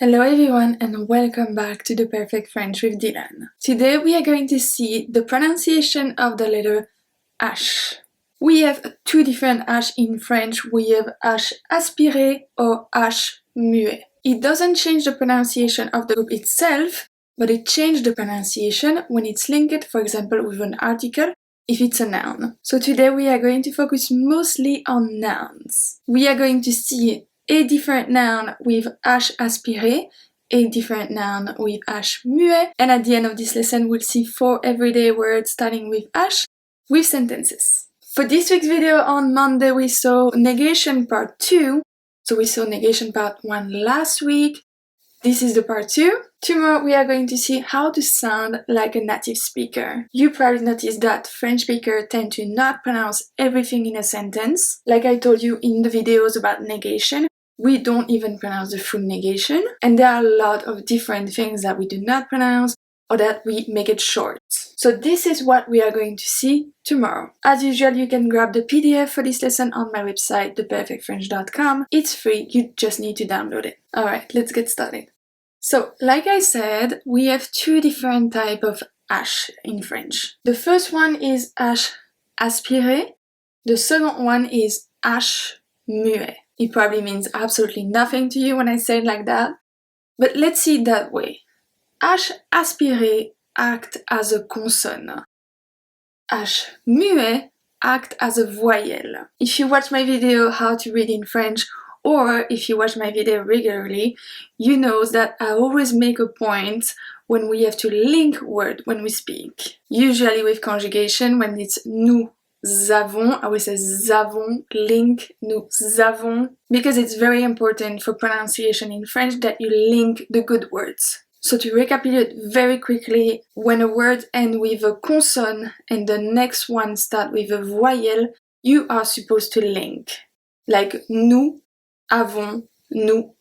Hello everyone and welcome back to The Perfect French with Dylan. Today we are going to see the pronunciation of the letter H. We have two different H in French. We have H aspiré or H muet. It doesn't change the pronunciation of the group itself, but it changes the pronunciation when it's linked, for example, with an article, if it's a noun. So today we are going to focus mostly on nouns. We are going to see a different noun with H aspiré, a different noun with H muet, and at the end of this lesson we'll see 4 everyday words starting with H with sentences. For this week's video on Monday we saw negation part 2, so we saw negation part 1 last week. This is the part 2. Tomorrow we are going to see how to sound like a native speaker. You probably noticed that French speakers tend to not pronounce everything in a sentence. Like I told you in the videos about negation, we don't even pronounce the full negation, and there are a lot of different things that we do not pronounce or that we make it short. So this is what we are going to see tomorrow. As usual, you can grab the PDF for this lesson on my website, theperfectfrench.com. It's free, you just need to download it. Alright, let's get started. So, like I said, we have two different types of H in French. The first one is H aspiré, the second one is H muet. It probably means absolutely nothing to you when I say it like that, but let's see it that way. H aspiré act as a consonne. H muet act as a voyelle. If you watch my video how to read in French, or if you watch my video regularly, you know that I always make a point when we have to link words when we speak. Usually with conjugation, when it's nous avons, I will say avons, link, nous avons, because it's very important for pronunciation in French that you link the good words. So to recapitulate very quickly, when a word ends with a consonne and the next one starts with a voyelle, you are supposed to link. Like nous avons, nous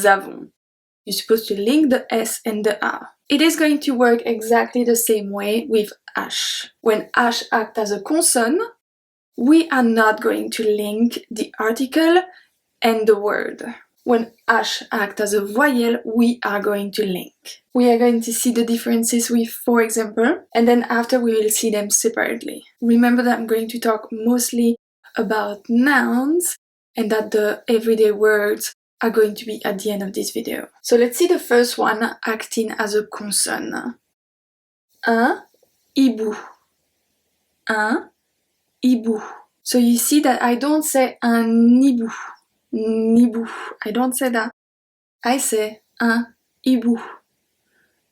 avons. You're supposed to link the S and the A. It is going to work exactly the same way with H. When H acts as a consonne, we are not going to link the article and the word. When H acts as a voyelle, we are going to link. We are going to see the differences with 4 examples, and then after we will see them separately. Remember that I'm going to talk mostly about nouns, and that the everyday words are going to be at the end of this video. So let's see the first one acting as a consonne. Un hibou. Un hibou. So you see that I don't say un hibou. Nibou. I don't say that. I say un hibou.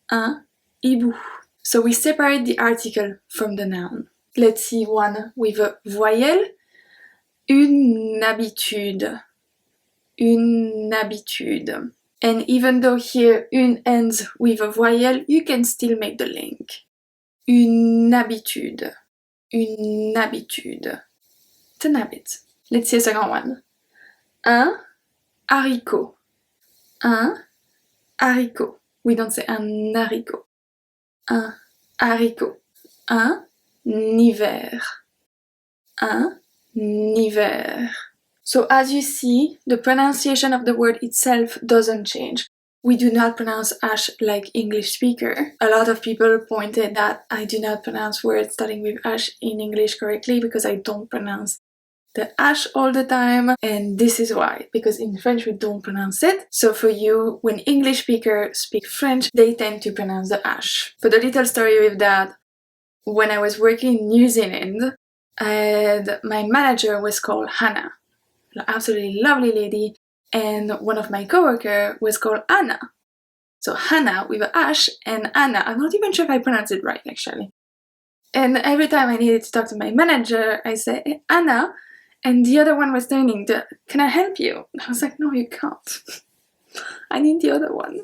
Un hibou. So we separate the article from the noun. Let's see one with a voyelle. Une habitude. Une habitude. And even though here une ends with a voyelle, you can still make the link. Une habitude. Une habitude. It's an habit. Let's see a second one. Un haricot. Un haricot. We don't say un haricot. Un haricot. Un hiver. Un hiver. So as you see, the pronunciation of the word itself doesn't change. We do not pronounce H like English speaker. A lot of people pointed that I do not pronounce words starting with H in English correctly because I don't pronounce the H all the time, and this is why, because in French we don't pronounce it. So for you, when English speakers speak French, they tend to pronounce the H. For the little story with that, when I was working in New Zealand, my manager was called Hannah, an absolutely lovely lady, and one of my coworkers was called Anna. So Hannah with a H and Anna. I'm not even sure if I pronounced it right actually. And every time I needed to talk to my manager, I say, hey, Anna, and the other one was turning to, can I help you? I was like, no, you can't. I need the other one.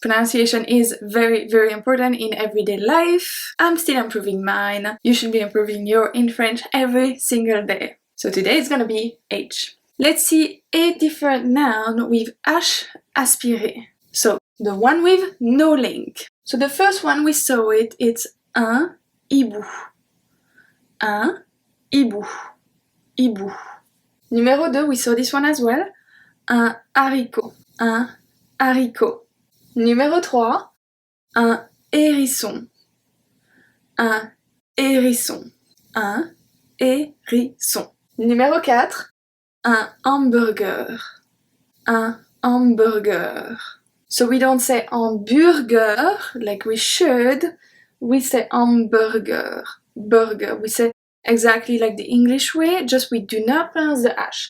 Pronunciation is very, very important in everyday life. I'm still improving mine. You should be improving your in French every single day. So today it's gonna be H. Let's see a different noun with H aspiré. So the one with no link. So the first one we saw it's un hibou. Un hibou. Hibou. Numéro 2, we saw this one as well. Un haricot. Un haricot. Numéro 3, un hérisson. Un hérisson. Un hérisson. Numéro 4, un hamburger. Un hamburger. So we don't say hamburger like we should. We say hamburger. Burger. We say exactly like the English way, just we do not pronounce the H.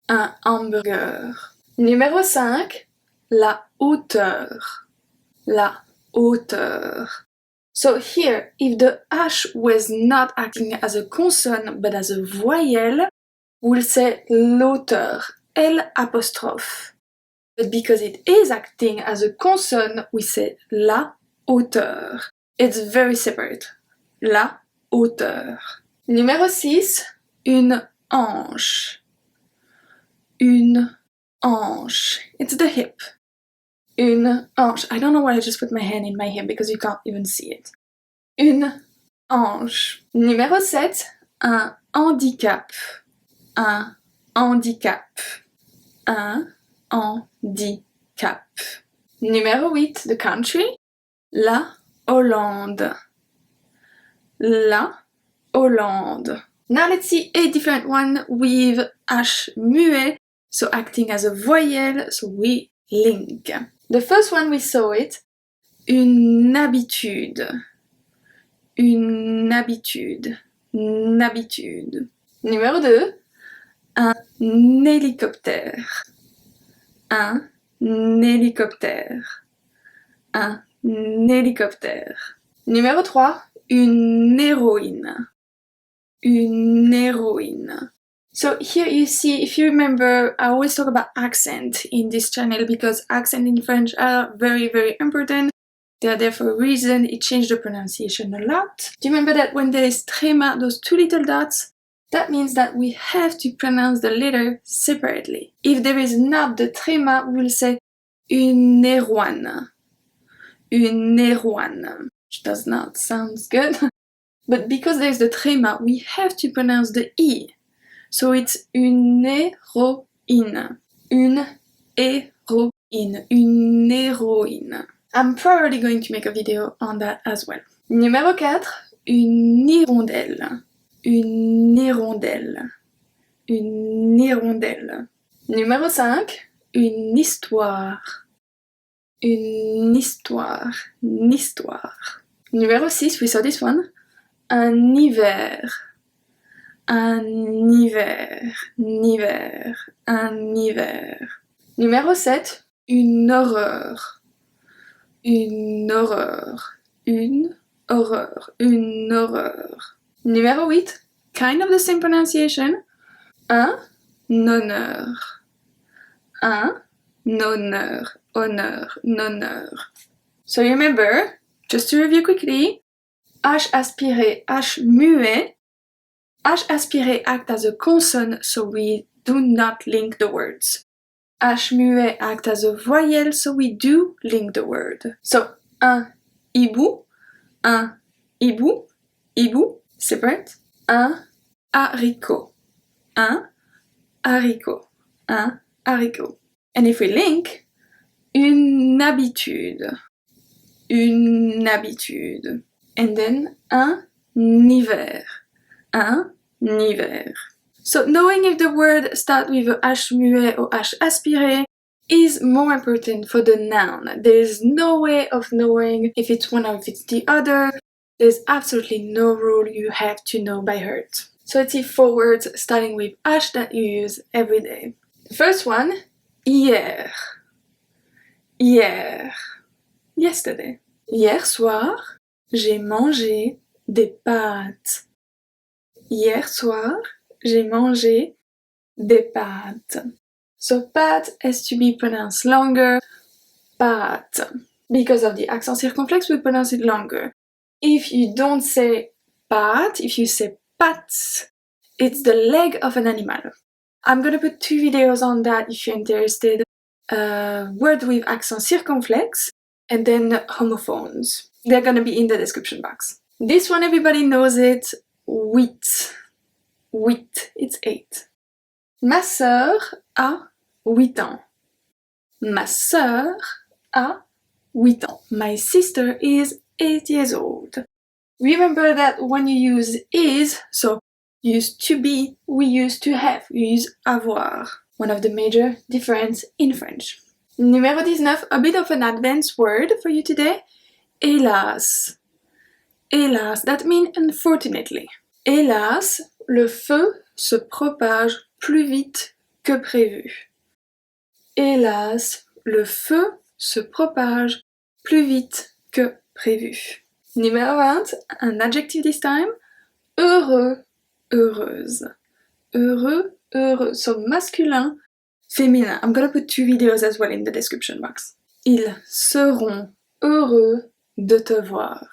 Un hamburger. Numéro 5, la hauteur. La hauteur. So here, if the H was not acting as a consonant but as a voyelle, we'll say l'auteur, L apostrophe. But because it is acting as a consonant, we say la hauteur. It's very separate. La hauteur. Numéro 6, une hanche. Une hanche. It's the hip. Une hanche. I don't know why I just put my hand in my hip because you can't even see it. Une hanche. Numéro 7, un handicap. Un handicap. Un handicap. Numéro 8, the country. La Hollande. La Hollande. Now let's see a different one with H muet, so acting as a voyelle, so we link. The first one we saw it, une habitude. Une habitude. Une habitude. Numéro 2, un hélicoptère. Un hélicoptère. Un hélicoptère. Numéro 3, une héroïne. Une héroïne. So here you see, if you remember, I always talk about accent in this channel because accent in French are very, very important. They are there for a reason. It changed the pronunciation a lot. Do you remember that when there is tréma, those two little dots, that means that we have to pronounce the letter separately. If there is not the tréma, we will say une héroïne. Une héroïne. Which does not sound good. But because there's the tréma, we have to pronounce the E. So it's une héroïne. Une héroïne. Une héroïne. I'm probably going to make a video on that as well. Numéro 4, une hirondelle. Une hirondelle. Une hirondelle. Numéro 5, une histoire. Une histoire. Une histoire. Numéro 6, we saw this one. Un hiver. Un hiver. Hiver. Un hiver. Numéro 7, une horreur. Une horreur. Une horreur. Une horreur. Numéro 8, kind of the same pronunciation. Un honneur. Un honneur. Honneur. Honneur. So remember, just to review quickly, H aspiré, H muet. H aspiré act as a consonant, so we do not link the words. H muet act as a voyelle, so we do link the word. So, un hibou, hibou, separate. Un haricot, un haricot, un haricot. And if we link, une habitude, une habitude. And then un hiver, un hiver. So knowing if the word starts with a H muet or H aspiré is more important for the noun. There's no way of knowing if it's one or if it's the other. There's absolutely no rule you have to know by heart. So let's see 4 words starting with H that you use every day. The first one, hier. Hier. Yesterday. Hier soir, j'ai mangé des pâtes. Hier soir, j'ai mangé des pâtes. So pâtes has to be pronounced longer. Pâtes. Because of the accent circumflex, we pronounce it longer. If you don't say pâtes, if you say pattes, it's the leg of an animal. I'm gonna put 2 videos on that if you're interested. Word with accent circumflex and then homophones. They're gonna be in the description box. This one, everybody knows it. Wheat. Wheat. It's 8. Ma sœur a 8 ans. Ma sœur a 8 ans. My sister is 8 years old. Remember that when you use is, so used to be, we use to have, we use avoir. One of the major differences in French. Numéro 19, a bit of an advanced word for you today. Hélas. Hélas, that means unfortunately. Hélas, le feu se propage plus vite que prévu. Hélas, le feu se propage plus vite que prévu. Numéro 20, an adjective this time. Heureux, heureuse. Heureux, heureuse. So masculin, féminin. I'm gonna put 2 videos as well in the description box. Ils seront heureux de te voir.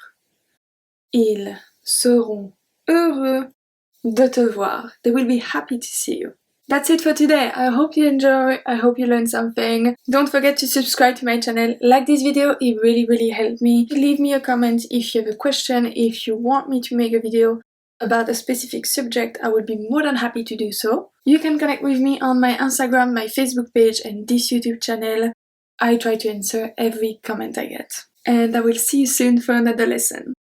Ils seront heureux de te voir. They will be happy to see you. That's it for today. I hope you enjoy. I hope you learned something. Don't forget to subscribe to my channel. Like this video, it really helped me. Leave me a comment if you have a question. If you want me to make a video about a specific subject, I would be more than happy to do so. You can connect with me on my Instagram, my Facebook page, and this YouTube channel. I try to answer every comment I get. And I will see you soon for another lesson.